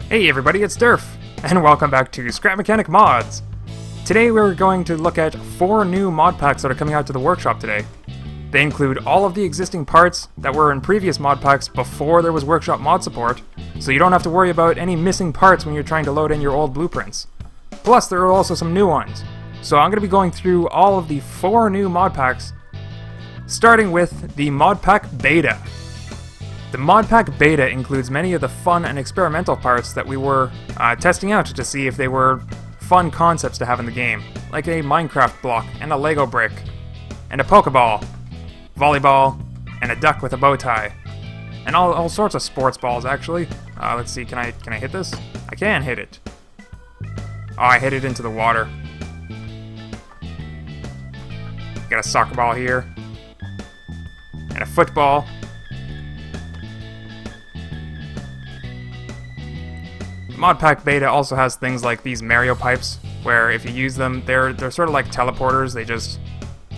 Hey everybody, it's Durf, and welcome back to Scrap Mechanic Mods. Today we're going to look at 4 new mod packs that are coming out to the workshop today. They include all of the existing parts that were in previous mod packs before there was workshop mod support, so you don't have to worry about any missing parts when you're trying to load in your old blueprints. Plus, there are also some new ones. So I'm going to be going through all of the 4 new mod packs, starting with the Modpack BETA. The Modpack BETA includes many of the fun and experimental parts that we were testing out to see if they were fun concepts to have in the game, like a Minecraft block and a Lego brick, and a Pokeball, volleyball, and a duck with a bow tie, and all sorts of sports balls actually. Let's see, can I hit this? I can hit it. Oh, I hit it into the water. Got a soccer ball here, and a football. Modpack BETA also has things like these Mario pipes, where if you use them, they're sort of like teleporters. They just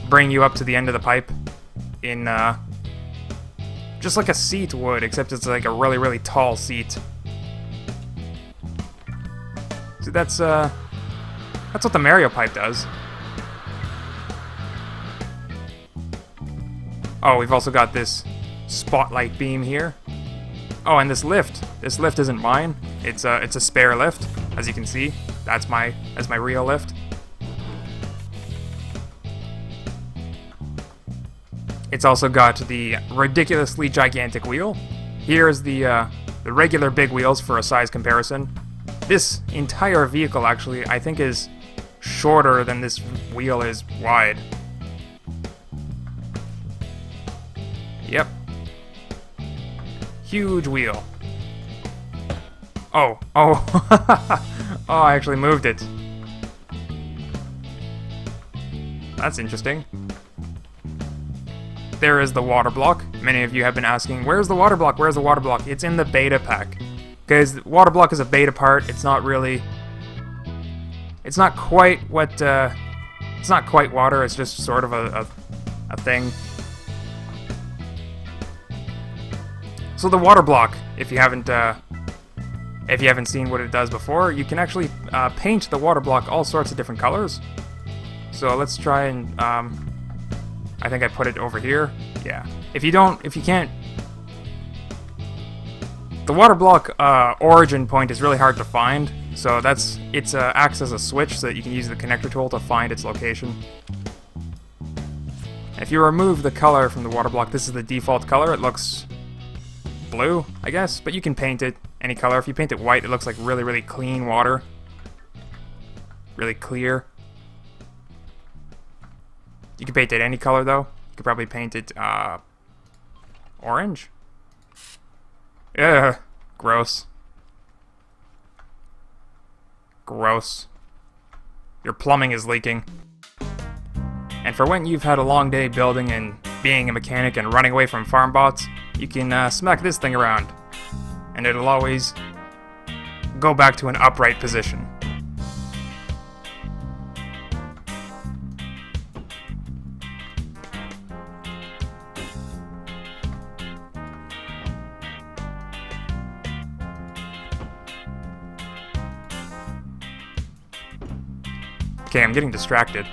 bring you up to the end of the pipe in just like a seat would, except it's like a really, really tall seat. So that's what the Mario pipe does. Oh, we've also got this spotlight beam here. Oh, and this lift. This lift isn't mine. It's a spare lift, as you can see. That's my real lift. It's also got the ridiculously gigantic wheel. Here's the regular big wheels for a size comparison. This entire vehicle actually, I think, is shorter than this wheel is wide. Yep. Huge wheel. Oh. Oh, I actually moved it. That's interesting. There is the water block. Many of you have been asking, where's the water block? Where's the water block? It's in the beta pack. Because water block is a beta part. It's not really... It's not quite what... it's not quite water. It's just sort of a thing. So the water block, if you haven't seen what it does before, you can actually paint the water block all sorts of different colors. So let's try and I think I put it over here. Yeah. If you can't, the water block origin point is really hard to find. So it acts as a switch so that you can use the connector tool to find its location. If you remove the color from the water block, this is the default color. It looks blue, I guess, but you can paint it any color. If you paint it white, it looks like really, really clean water. Really clear. You can paint it any color, though. You could probably paint it, orange? Ugh. Gross. Gross. Your plumbing is leaking. And for when you've had a long day building and being a mechanic and running away from farm bots, you can smack this thing around, and it'll always go back to an upright position. Okay, I'm getting distracted.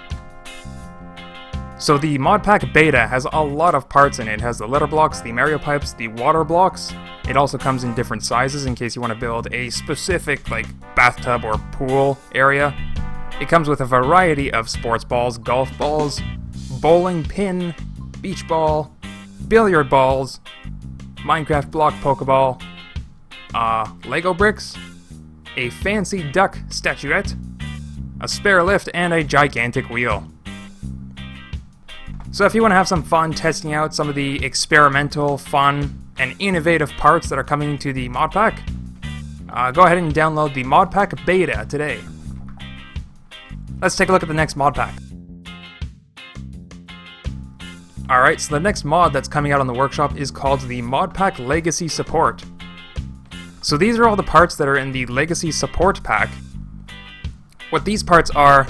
So the Modpack BETA has a lot of parts in it. It has the letter blocks, the Mario pipes, the water blocks. It also comes in different sizes in case you want to build a specific, like, bathtub or pool area. It comes with a variety of sports balls, golf balls, bowling pin, beach ball, billiard balls, Minecraft block Pokeball, Lego bricks, a fancy duck statuette, a spare lift, and a gigantic wheel. So if you want to have some fun testing out some of the experimental, fun, and innovative parts that are coming to the mod pack, go ahead and download the Modpack BETA today. Let's take a look at the next mod pack. Alright, so the next mod that's coming out on the workshop is called the Modpack Legacy Support. So these are all the parts that are in the Legacy Support pack. What these parts are,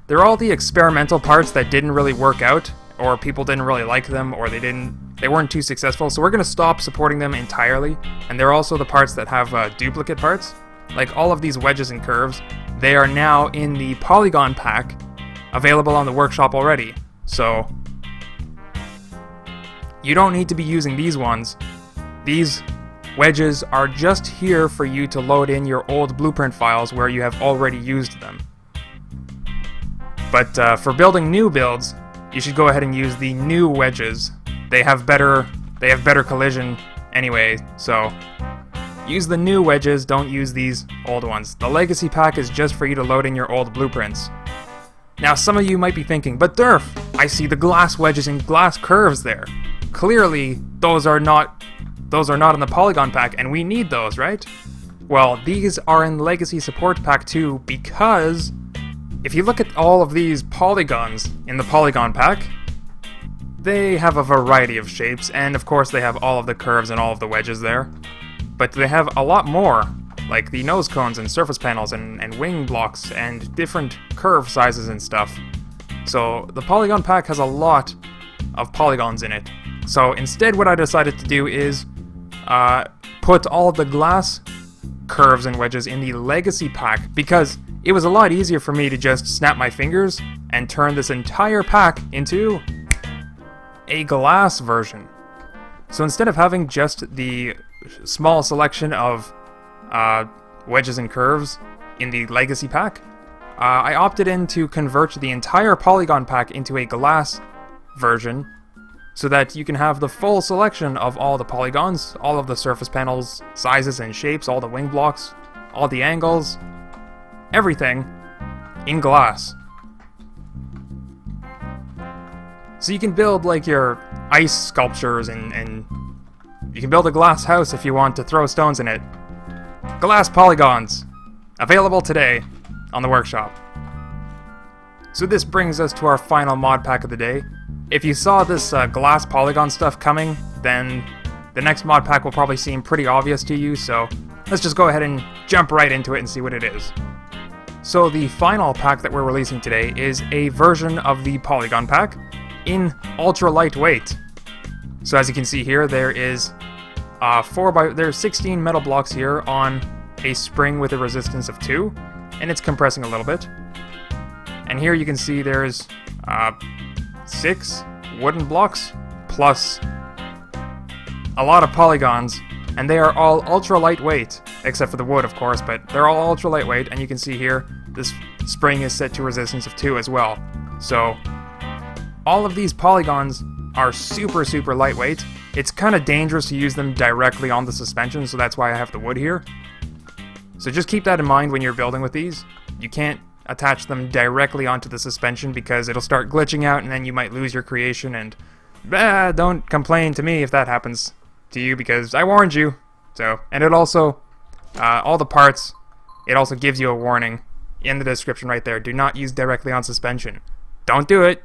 they're all the experimental parts that didn't really work out, or people didn't really like them, or they didn't they weren't too successful, so we're going to stop supporting them entirely. And they're also the parts that have duplicate parts. Like all of these wedges and curves, they are now in the polygon pack available on the workshop already. So you don't need to be using these ones. These wedges are just here for you to load in your old blueprint files where you have already used them. But for building new builds, you should go ahead and use the new wedges. They have better collision anyway, so use the new wedges, don't use these old ones. The legacy pack is just for you to load in your old blueprints. Now some of you might be thinking, but Durf, I see the glass wedges and glass curves there. Clearly, those are not in the polygon pack, and we need those, right? Well, these are in legacy support pack 2 because if you look at all of these polygons in the polygon pack, they have a variety of shapes, and of course they have all of the curves and all of the wedges there. But they have a lot more, like the nose cones and surface panels and wing blocks and different curve sizes and stuff. So the polygon pack has a lot of polygons in it. So instead what I decided to do is put all of the glass curves and wedges in the legacy pack because it was a lot easier for me to just snap my fingers and turn this entire pack into a glass version. So instead of having just the small selection of wedges and curves in the legacy pack, I opted in to convert the entire polygon pack into a glass version so that you can have the full selection of all the polygons, all of the surface panels, sizes and shapes, all the wing blocks, all the angles, everything in glass. So you can build like your ice sculptures and you can build a glass house if you want to throw stones in it. Glass polygons, available today on the workshop. So this brings us to our final mod pack of the day. If you saw this glass polygon stuff coming, then the next mod pack will probably seem pretty obvious to you, so let's just go ahead and jump right into it and see what it is. So the final pack that we're releasing today is a version of the polygon pack in ultra lightweight. So as you can see here, there is there's 16 metal blocks here on a spring with a resistance of 2, and it's compressing a little bit. And here you can see there's 6 wooden blocks plus a lot of polygons, and they are all ultra lightweight, except for the wood of course, but they're all ultra lightweight, and you can see here this spring is set to resistance of 2 as well. So all of these polygons are super lightweight. It's kind of dangerous to use them directly on the suspension, so that's why I have the wood here. So just keep that in mind when you're building with these. You can't attach them directly onto the suspension because it'll start glitching out and then you might lose your creation, and don't complain to me if that happens to you because I warned you. So, and it also, all the parts, it also gives you a warning in the description right there. Do not use directly on suspension. Don't do it.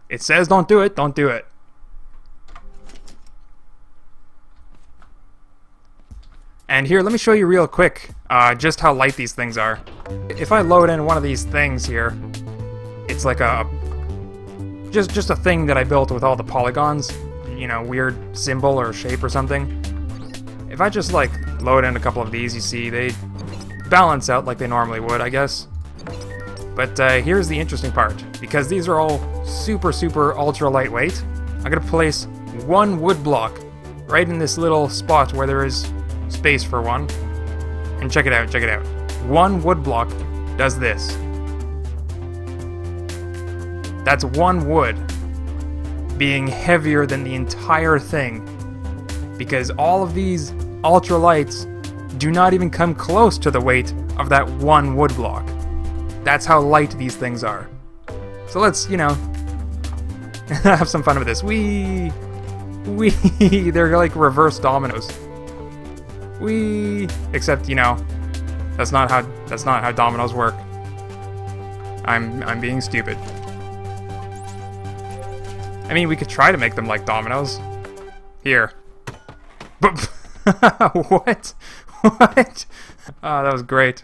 It says don't do it, don't do it. And here, let me show you real quick just how light these things are. If I load in one of these things here, it's like a just a thing that I built with all the polygons, you know, weird symbol or shape or something. If I just like load in a couple of these, you see they balance out like they normally would, I guess. But here's the interesting part, because these are all super ultra lightweight. I'm gonna place one wood block right in this little spot where there is space for one, and check it out. One wood block does this. That's one wood being heavier than the entire thing, because all of these ultralights do not even come close to the weight of that one wood block. That's how light these things are. So let's, you know, have some fun with this. Wee! They're like reverse dominoes. Except, you know, that's not how dominoes work. I'm being stupid. I mean, we could try to make them like dominoes. Here. But what? What? Oh, that was great.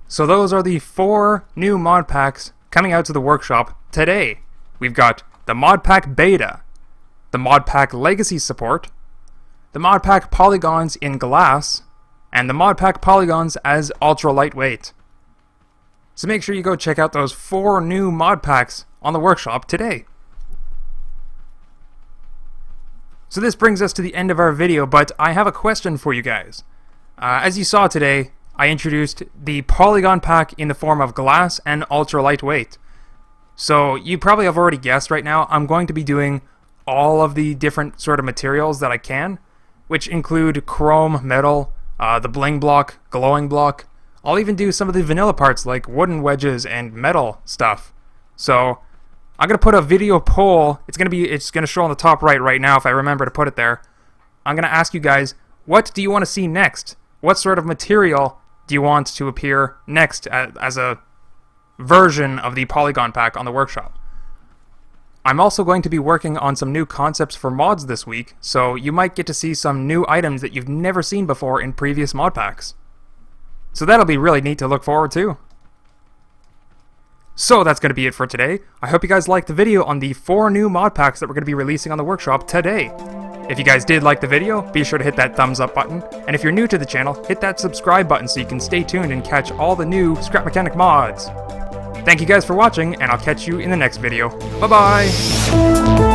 So those are the 4 new mod packs coming out to the workshop today. We've got the Modpack BETA, the Modpack Legacy support, the Modpack polygons in glass, and the Modpack polygons as ultra lightweight. So make sure you go check out those 4 new mod packs on the workshop today. So this brings us to the end of our video, but I have a question for you guys. As you saw today, I introduced the polygon pack in the form of glass and ultra lightweight. So you probably have already guessed right now, I'm going to be doing all of the different sort of materials that I can, which include chrome, metal, the bling block, glowing block. I'll even do some of the vanilla parts like wooden wedges and metal stuff. So I'm gonna put a video poll. It's gonna show on the top right now if I remember to put it there. I'm gonna ask you guys, what do you want to see next? What sort of material do you want to appear next as a version of the polygon pack on the workshop? I'm also going to be working on some new concepts for mods this week, so you might get to see some new items that you've never seen before in previous mod packs. So that'll be really neat to look forward to. So that's going to be it for today. I hope you guys liked the video on the 4 new mod packs that we're going to be releasing on the workshop today. If you guys did like the video, be sure to hit that thumbs up button, and if you're new to the channel, hit that subscribe button so you can stay tuned and catch all the new Scrap Mechanic mods. Thank you guys for watching, and I'll catch you in the next video. Bye-bye!